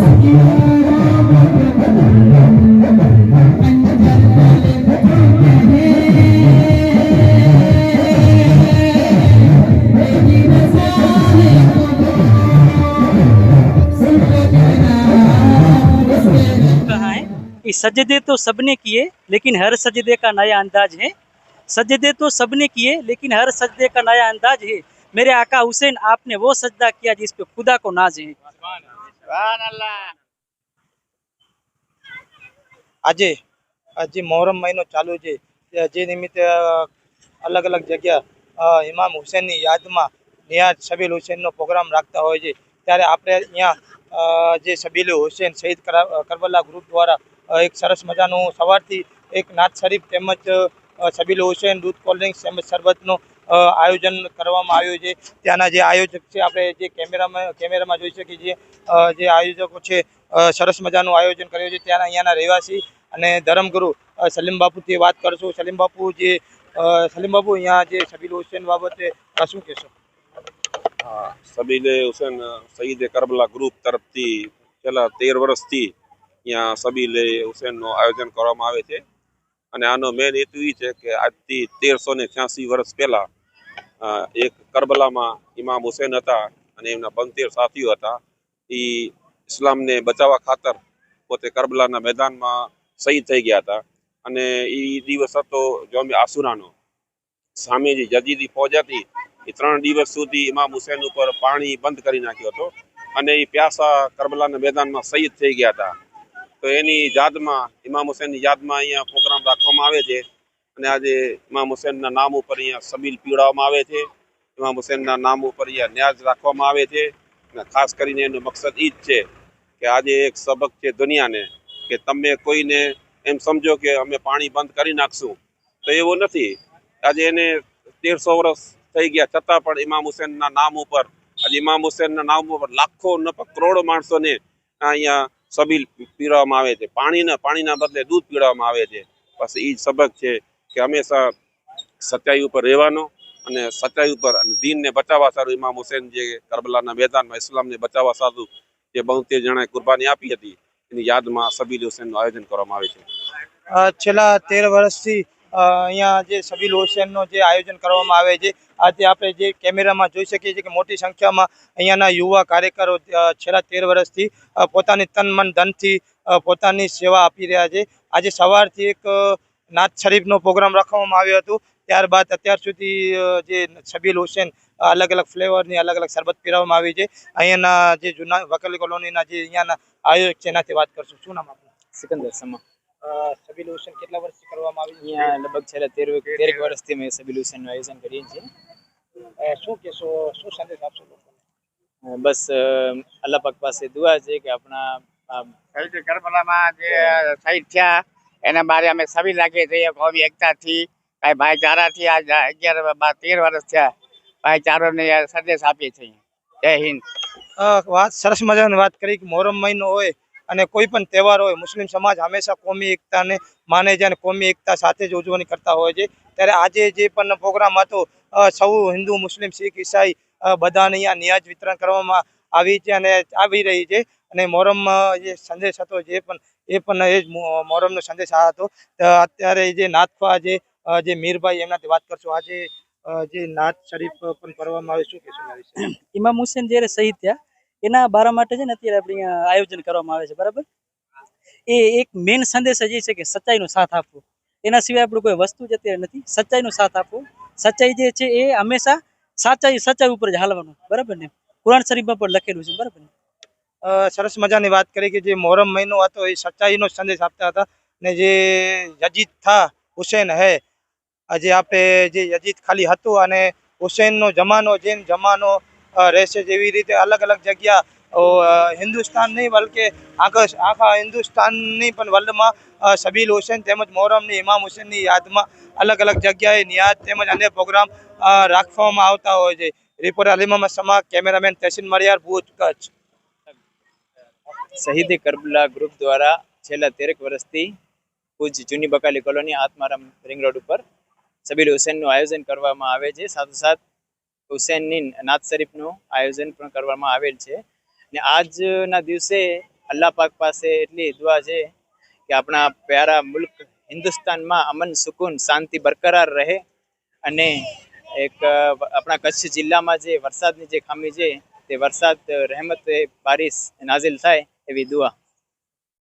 कहा है कि सजदे तो सबने किए लेकिन हर सजदे का नया अंदाज है। सजदे तो सबने किए लेकिन हर सजदे का नया अंदाज है। मेरे आका हुसैन आपने वो सजदा किया जिस पे खुदा को नाज है। આજે આજે મોહરમ મહિનો ચાલુ છે, જે નિમિત્તે અલગ અલગ જગ્યા ઇમામ હુસેનની યાદમાં નિયાઝ સબીલ હુસેનનો પ્રોગ્રામ રાખતા હોય છે। ત્યારે આપણે અહીંયા જે સબીલ હુસેન શહીદ કરબલા ગ્રુપ દ્વારા એક સરસ મજાનું સવારથી એક નાત શરીફ તેમજ સબીલ હુસેન દૂધ કોલ્ડ ડ્રિંક્સ તેમજ શરબતનું આયોજન કરવામાં આવ્યું છે। ત્યાંના જે આયોજક છે, આપણે જે કેમેરામાં જોઈ શકીએ છીએ, જે આયોજકો છે સરસ મજાનું આયોજન કર્યું છે। ત્યાંના અહીંયાના રહેવાસી અને ધર્મગુરુ સલીમ બાપુથી વાત કરશું। સલીમ બાપુ, અહીંયા જે સબીલ હુસેન બાબતે શું કહેશો? સબીલ હુસેન શહીદ કરબલા ગ્રુપ તરફથી છેલ્લા 13 વર્ષથી અહીંયા સબીલ હુસેનનું આયોજન કરવામાં આવે છે અને આનો મેન હેતુ એ છે કે આજથી 1386 વર્ષ પહેલા એક કરબલામાં ઇમામ હુસેન હતા અને એમના 72 સાથીઓ હતા। એ ઇસ્લામને બચાવવા ખાતર પોતે કરબલાના મેદાનમાં શહીદ થઈ ગયા હતા અને એ દિવસ હતો જોમે આસુરાનો। સામે જે યજીદી ફૌજ હતી એ 3 દિવસ સુધી ઇમામ હુસેન ઉપર પાણી બંધ કરી નાખ્યો હતો અને એ પ્યાસા કરબલાના મેદાનમાં શહીદ થઈ ગયા હતા। તો એની યાદમાં, ઇમામ હુસેનની યાદમાં અહીંયા પ્રોગ્રામ રાખવામાં આવે છે અને આજે ઇમામ હુસેનના નામ ઉપર અહીંયા સબીલ પીવડાવવામાં આવે છે। ઇમામ હુસેનના નામ ઉપર અહીંયા ન્યાઝ રાખવામાં આવે છે અને ખાસ કરીને એનો મકસદ એ જ છે કે આજે એક સબક છે દુનિયાને કે તમે કોઈને એમ સમજો કે અમે પાણી બંધ કરી નાખશું, તો એવું નથી। આજે એને 1300 વર્ષ થઈ ગયા છતાં પણ ઇમામ હુસેનના નામ ઉપર, આજે ઇમામ હુસેનના નામ ઉપર લાખો ન કરોડો માણસોને અહીંયા સબીલ પીવડાવવામાં આવે છે। પાણીના બદલે દૂધ પીવડાવવામાં આવે છે। બસ એ જ સબક છે કે હંમેશા સચ્ચાઈ ઉપર રહેવાનો અને સચ્ચાઈ ઉપર અને દીનને બચાવવા સારું ઇમામ હુસેન જે કરબલાના મેદાનમાં ઇસ્લામને બચાવવા સારું જે 72 જણાએ કુરબાની આપી હતી, એની યાદમાં સબીલ હુસેનનું આયોજન કરવામાં આવે છે। છેલ્લા 13 વર્ષથી અહીંયા જે સબીલ હુસેનનું જે આયોજન કરવામાં આવે છે, આજે આપણે જે કેમેરામાં જોઈ શકીએ છીએ કે મોટી સંખ્યામાં અહીંયાના યુવા કાર્યકરો છેલ્લા 13 વર્ષથી પોતાની તન મન ધનથી પોતાની સેવા આપી રહ્યા છે। આજે સવારથી એક નાત શરીફનો પ્રોગ્રામ રાખવામાં આવ્યો હતો, ત્યારબાદ અત્યાર સુધી જે સબીલ હુસેન અલગ અલગ ફ્લેવરની અલગ અલગ શરબત પીરવવામાં આવી છે। અહીંયાના જે જૂના વકીલ કોલોનીના જે અહીંયાના આયોજક છે એનાથી વાત કરશું। શું નામ આપનું? સિકંદર સમા। સબીલ હુસેન કેટલા વર્ષથી કરવામાં આવી? અહીંયા લગભગ છેલ્લા 13 વર્ષથી મેં સબીલ હુસેનનું આયોજન કરીએ છીએ। શું કહેશો, શું સંદેશ આપશો લોકોને? બસ અલ્લાહ પાક પાસે દુઆ છે કે આપણા શહીદ કરબલામાં જે શહીદ થયા એના બારે અમે સબીલ રાખીએ છીએ કોમી એકતાથી, કાંઈ ભાઈચારાથી। આજ 13 વર્ષ થયા ભાઈચારોને સંદેશ આપીએ છીએ। જય હિન્દ। વાત સરસ મજાની વાત કરી કે મોહરમ મહિનો હોય અને કોઈ પણ તહેવાર હોય, મુસ્લિમ સમાજ હંમેશા કોમી એકતાને માને છે અને કોમી એકતા સાથે જ ઉજવણી કરતા હોય છે। ત્યારે આજે જે પણ પ્રોગ્રામ હતો, સૌ હિન્દુ, મુસ્લિમ, શીખ, ઈસાઈ બધાને અહીંયા નિયાઝ વિતરણ કરવામાં આવી છે અને આવી રહી છે। અને મોહરમ જે સંદેશ હતો એ પણ એ જ મોહરમનો સંદેશ આ હતો। અત્યારે જે નાતખવા જે મીરભાઈ, એમનાથી વાત કરશો। આજે જે નાત શરીફ પણ કરવામાં આવે, શું કહેશો એના વિશે? ઇમામ હુસેન જ્યારે શહીદ થયા એના બારા માટે છે ને અત્યારે આપણે અહીંયા આયોજન કરવામાં આવે છે, બરાબર। એ એક મેઇન સંદેશ જ એ છે કે સચ્ચાઈનો સાથ આપવો, એના સિવાય આપણું કોઈ વસ્તુ જ અત્યારે નથી। સચ્ચાઈનો સાથ આપવો, સચ્ચાઈ જે છે એ હંમેશા સચ્ચાઈ ઉપર જ હાલવાનું, બરાબર ને? કુરાન શરીફમાં પણ લખેલું છે, બરાબર ને? સરસ મજાની વાત કરી કે જે મોહરમ મહિનો હતો એ સચ્ચાઈનો સંદેશ આપતા હતા ને જે યજીદ થા હુસેન હે, આજે આપણે જે યજીદ ખાલી હતું અને હુસેનનો જમાનો રહેશે, જેવી રીતે અલગ અલગ જગ્યા હિન્દુસ્તાન નહીં બલકે આખા હિન્દુસ્તાનની પણ વર્લ્ડમાં સબીલ હુસેન તેમજ મોહરમની ઇમામ હુસેનની યાદમાં અલગ અલગ જગ્યાએ નિયાઝ તેમજ અન્ય પ્રોગ્રામ રાખવામાં આવતા હોય છે। રિપોર્ટર અલી મોહમ્મદ સમા, કેમેરામેન તહેસીન મરિયાર, ભુજ, કચ્છ। શહીદ કરબલા ગ્રુપ દ્વારા છેલ્લા 13 વર્ષથી ભુજ જૂની બકાલી કોલોની આત્મારામ રિંગ રોડ ઉપર સબીલ હુસેનનું આયોજન કરવામાં આવે છે। સાથોસાથ હુસેનની નાત શરીફનું આયોજન પણ કરવામાં આવેલ છે। ને આજના દિવસે અલ્લાહ પાક પાસે એટલી દુઆ છે કે આપણા પ્યારા મુલ્ક હિન્દુસ્તાનમાં અમન સુકૂન શાંતિ બરકરાર રહે અને એક આપણા કચ્છ જિલ્લામાં જે વરસાદની જે ખામી છે તે વરસાદ રહેમત બારિશ નાઝિલ થાય એવી દુઆ.